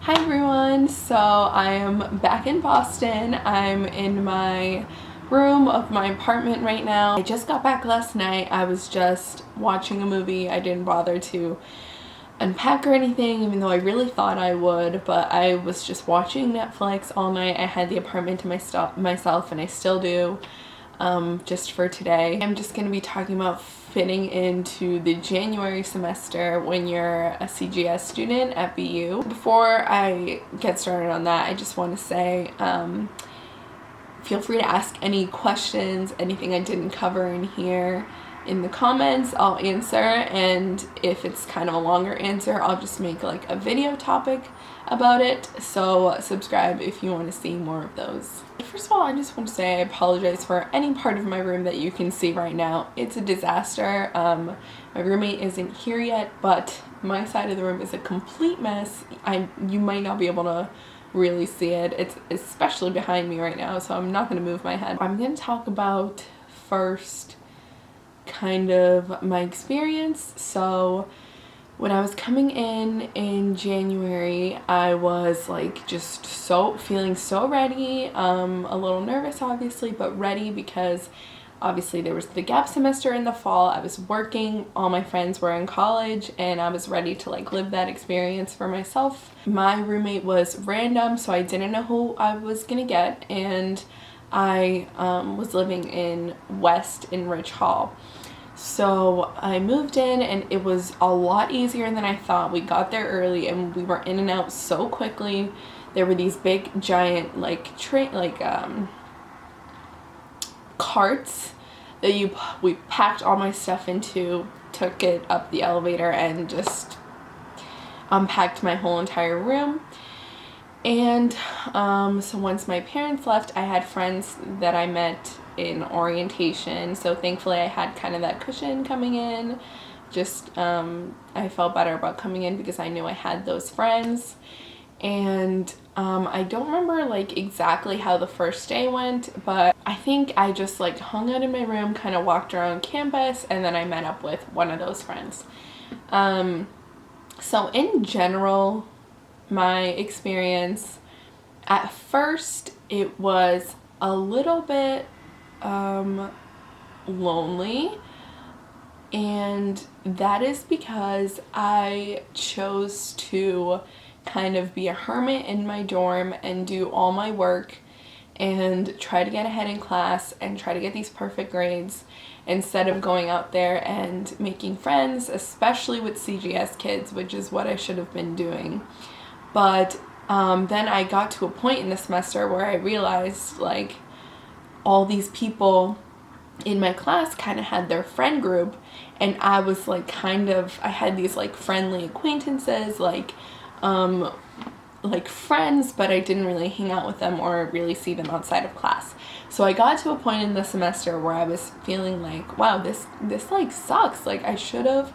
Hi everyone, so I am back in Boston. I'm in my room of my apartment right now. I just got back last night. I was just watching a movie. I didn't bother to unpack or anything, even though I really thought I would, but I was just watching Netflix all night. I had the apartment to myself, and I still do. Just for today. I'm just going to be talking about fitting into the January semester when you're a CGS student at BU. Before I get started on that, I just want to say feel free to ask any questions, anything I didn't cover in here in the comments. I'll answer, and if it's kind of a longer answer, I'll just make like a video topic about it, so subscribe if you want to see more of those. First of all, I just want to say I apologize for any part of my room that you can see right now. It's a disaster. My roommate isn't here yet, but my side of the room is a complete mess. You might not be able to really see it. It's especially behind me right now, so I'm not going to move my head. I'm going to talk about first kind of my experience. So when I was coming in January, I was like just feeling so ready, a little nervous obviously, but ready because obviously there was the gap semester in the fall. I was working, all my friends were in college, and I was ready to like live that experience for myself. My roommate was random, so I didn't know who I was gonna get, and I was living in Rich Hall. So I moved in, and it was a lot easier than I thought. We got there early and we were in and out so quickly. There were these big giant carts that we packed all my stuff into, took it up the elevator, and just unpacked my whole entire room. And so once my parents left, I had friends that I met in orientation, so thankfully I had kind of that cushion coming in. Just I felt better about coming in because I knew I had those friends. And I don't remember like exactly how the first day went, but I think I just like hung out in my room, kind of walked around campus, and then I met up with one of those friends. So in general, my experience, at first it was a little bit lonely, and that is because I chose to kind of be a hermit in my dorm and do all my work and try to get ahead in class and try to get these perfect grades instead of going out there and making friends, especially with CGS kids, which is what I should have been doing. But then I got to a point in the semester where I realized like all these people in my class kind of had their friend group, and I was like I had these like friendly acquaintances, like friends, but I didn't really hang out with them or really see them outside of class. So I got to a point in the semester where I was feeling like, wow, this like sucks. Like I should have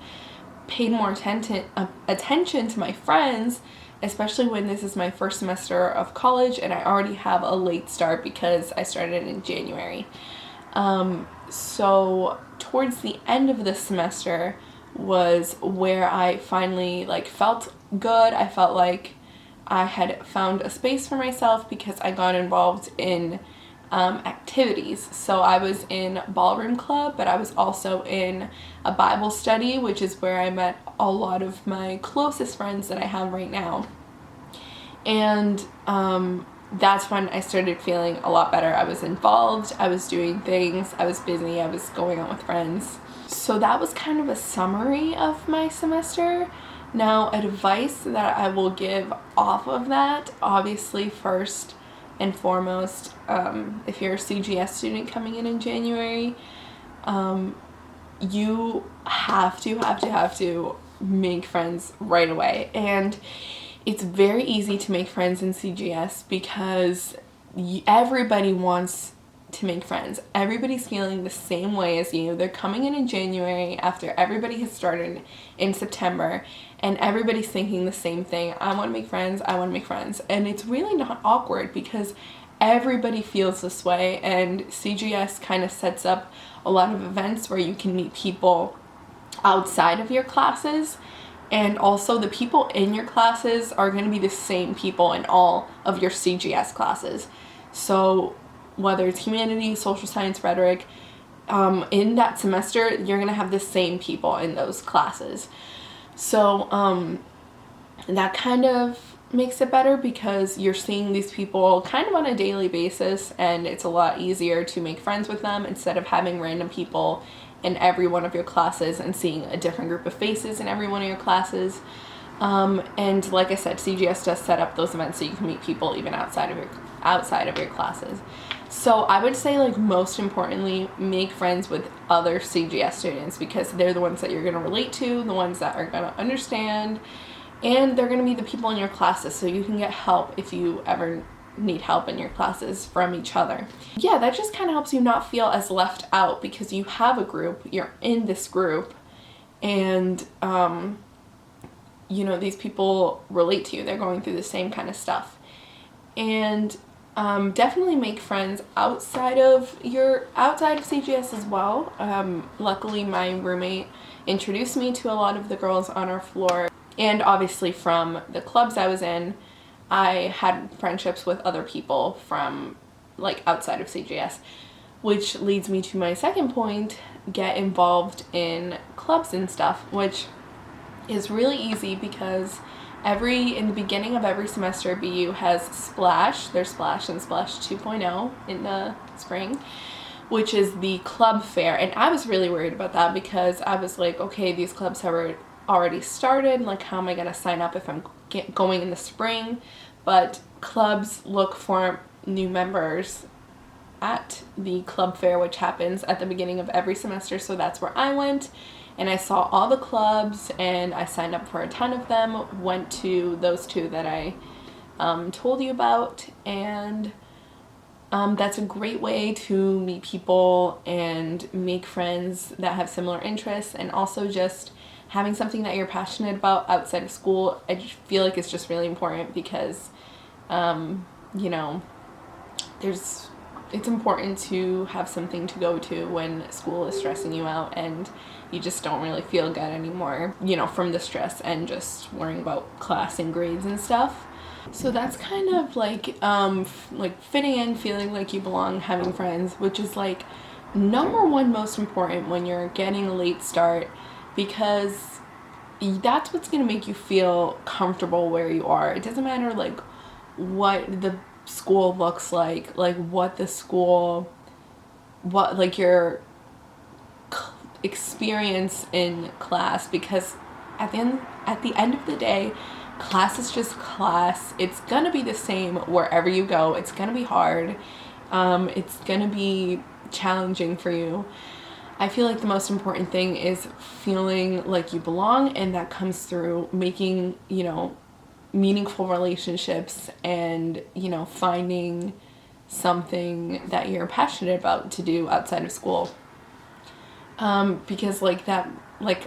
paid more attention to my friends, especially when this is my first semester of college and I already have a late start because I started in January. So towards the end of the semester was where I finally like felt good. I felt like I had found a space for myself because I got involved in activities. So I was in ballroom club, but I was also in a Bible study, which is where I met a lot of my closest friends that I have right now. And that's when I started feeling a lot better. I was involved, I was doing things, I was busy, I was going out with friends. So that was kind of a summary of my semester. Now, advice that I will give off of that, obviously first and foremost, if you're a CGS student coming in January, you have to make friends right away. And it's very easy to make friends in CGS because everybody wants to make friends. Everybody's feeling the same way as you. They're coming in January after everybody has started in September, and everybody's thinking the same thing. I want to make friends, I want to make friends. And it's really not awkward because everybody feels this way, and CGS kind of sets up a lot of events where you can meet people outside of your classes And also the people in your classes are going to be the same people in all of your CGS classes. So whether it's humanities, social science, rhetoric, in that semester, you're going to have the same people in those classes. So that kind of makes it better because you're seeing these people kind of on a daily basis, and it's a lot easier to make friends with them instead of having random people in every one of your classes and seeing a different group of faces in every one of your classes. And like I said, CGS does set up those events so you can meet people even outside of your classes. So I would say, like, most importantly, make friends with other CGS students because they're the ones that you're going to relate to, the ones that are going to understand, and they're going to be the people in your classes, so you can get help if you ever need help in your classes from each other. Yeah, that just kind of helps you not feel as left out because you have a group, you're in this group, and you know, these people relate to you. They're going through the same kind of stuff. And definitely make friends outside of CGS as well. Luckily, my roommate introduced me to a lot of the girls on our floor, and obviously from the clubs I was in, I had friendships with other people from, like, outside of CGS, which leads me to my second point: get involved in clubs and stuff, which is really easy because in the beginning of every semester, BU has Splash. There's Splash and Splash 2.0 in the spring, which is the club fair. And I was really worried about that because I was like, okay, these clubs have already started. Like, how am I going to sign up if I'm going in the spring? But clubs look for new members at the club fair, which happens at the beginning of every semester. So that's where I went. And I saw all the clubs, and I signed up for a ton of them, went to those two that I told you about, and that's a great way to meet people and make friends that have similar interests, and also just having something that you're passionate about outside of school. I just feel like it's just really important because, you know, it's important to have something to go to when school is stressing you out and you just don't really feel good anymore, you know, from the stress and just worrying about class and grades and stuff. So that's kind of like fitting in, feeling like you belong, having friends, which is like number one most important when you're getting a late start, because that's what's going to make you feel comfortable where you are. It doesn't matter like what the school looks like what your experience in class, because at the end of the day, class is just class. It's gonna be the same wherever you go. It's gonna be hard. It's gonna be challenging for you. I feel like the most important thing is feeling like you belong, and that comes through making, you know, meaningful relationships and, you know, finding something that you're passionate about to do outside of school. Because like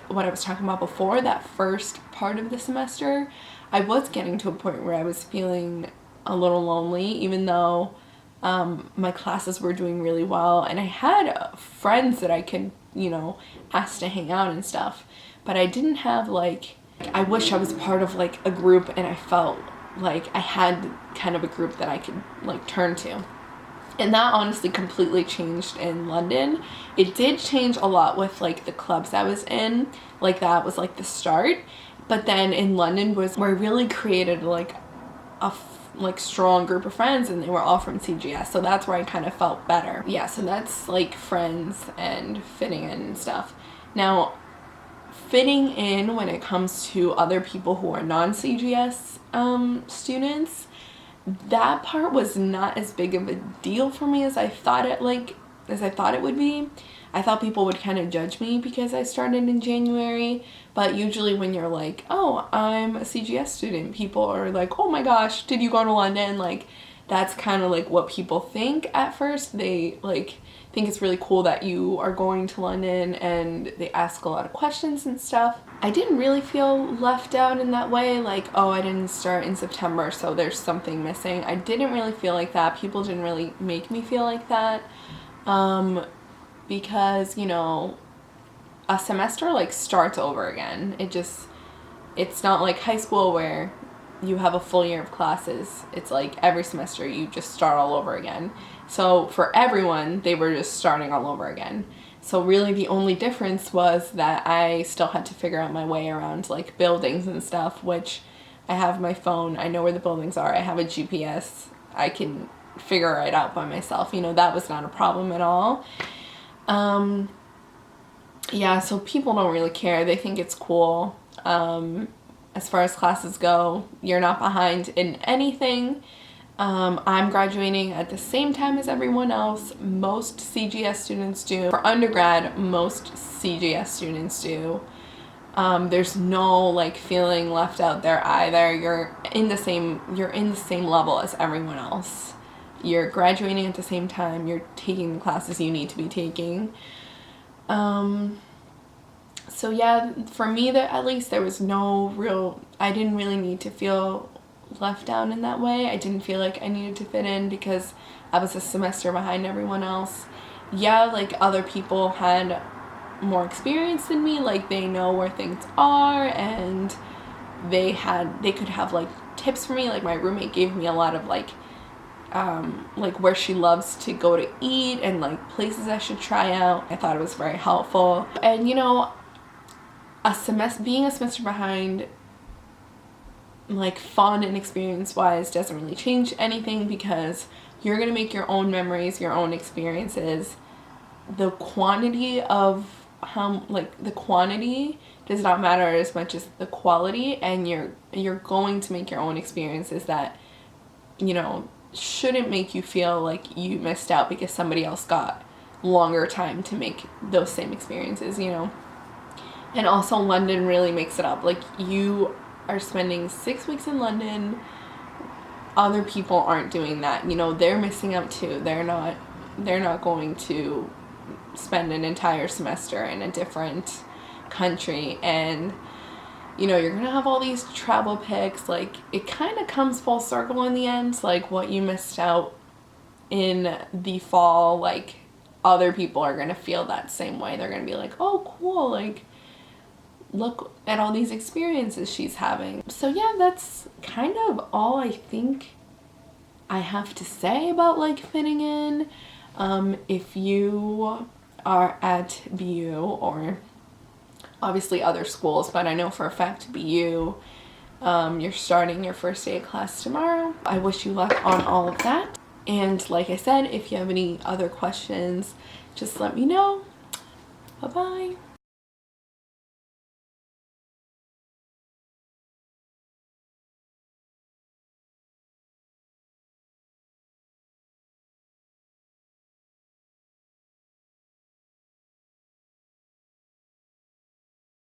what I was talking about before, that first part of the semester, I was getting to a point where I was feeling a little lonely, even though my classes were doing really well and I had friends that I could, you know, ask to hang out and stuff, but I didn't have I wish I was part of like a group and I felt like I had kind of a group that I could like turn to. And that honestly completely changed in London. It did change a lot with like the clubs I was in. Like that was like the start. But then in London was where I really created like a strong group of friends, and they were all from CGS. So that's where I kind of felt better. Yeah, so that's like friends and fitting in and stuff. Now, fitting in when it comes to other people who are non-CGS students, that part was not as big of a deal for me as I thought it would be. I thought people would kind of judge me because I started in January, but usually when you're like, oh, I'm a CGS student, people are like, oh my gosh, did you go to London? Like, that's kind of like what people think at first. They like think it's really cool that you are going to London, and they ask a lot of questions and stuff. I didn't really feel left out in that way, like, oh, I didn't start in September, so there's something missing. I didn't really feel like that. People didn't really make me feel like that, because, you know, a semester like starts over again. It it's not like high school where you have a full year of classes. It's like every semester you just start all over again. So for everyone, they were just starting all over again. So really the only difference was that I still had to figure out my way around like buildings and stuff, which I have my phone, I know where the buildings are, I have a GPS, I can figure it out by myself. You know, that was not a problem at all. Yeah, so people don't really care. They think it's cool. As far as classes go, you're not behind in anything. I'm graduating at the same time as everyone else. Most CGS students do. For undergrad, most CGS students do. There's no like feeling left out there either. You're in the same level as everyone else. You're graduating at the same time. You're taking the classes you need to be taking. So yeah, for me, at least there was I didn't really need to feel left down in that way. I didn't feel like I needed to fit in because I was a semester behind everyone else. Yeah, like other people had more experience than me, like they know where things are and they could have like tips for me. Like my roommate gave me a lot of like where she loves to go to eat and like places I should try out. I thought it was very helpful. And you know, being a semester behind, like fun and experience wise, doesn't really change anything because you're gonna make your own memories, your own experiences. The quantity does not matter as much as the quality, and you're going to make your own experiences that, you know, shouldn't make you feel like you missed out because somebody else got longer time to make those same experiences, you know. And also London really makes it up. Like you are spending 6 weeks in London. Other people aren't doing that. You know, they're missing out too. They're not going to spend an entire semester in a different country, and you know, you're gonna have all these travel pics. Like it kind of comes full circle in the end. Like what you missed out in the fall, like other people are gonna feel that same way. They're gonna be like, oh cool, like look at all these experiences she's having. So yeah, that's kind of all I think I have to say about like fitting in. If you are at BU or obviously other schools, but I know for a fact BU, you're starting your first day of class tomorrow. I wish you luck on all of that. And like I said, if you have any other questions, just let me know. Bye-bye.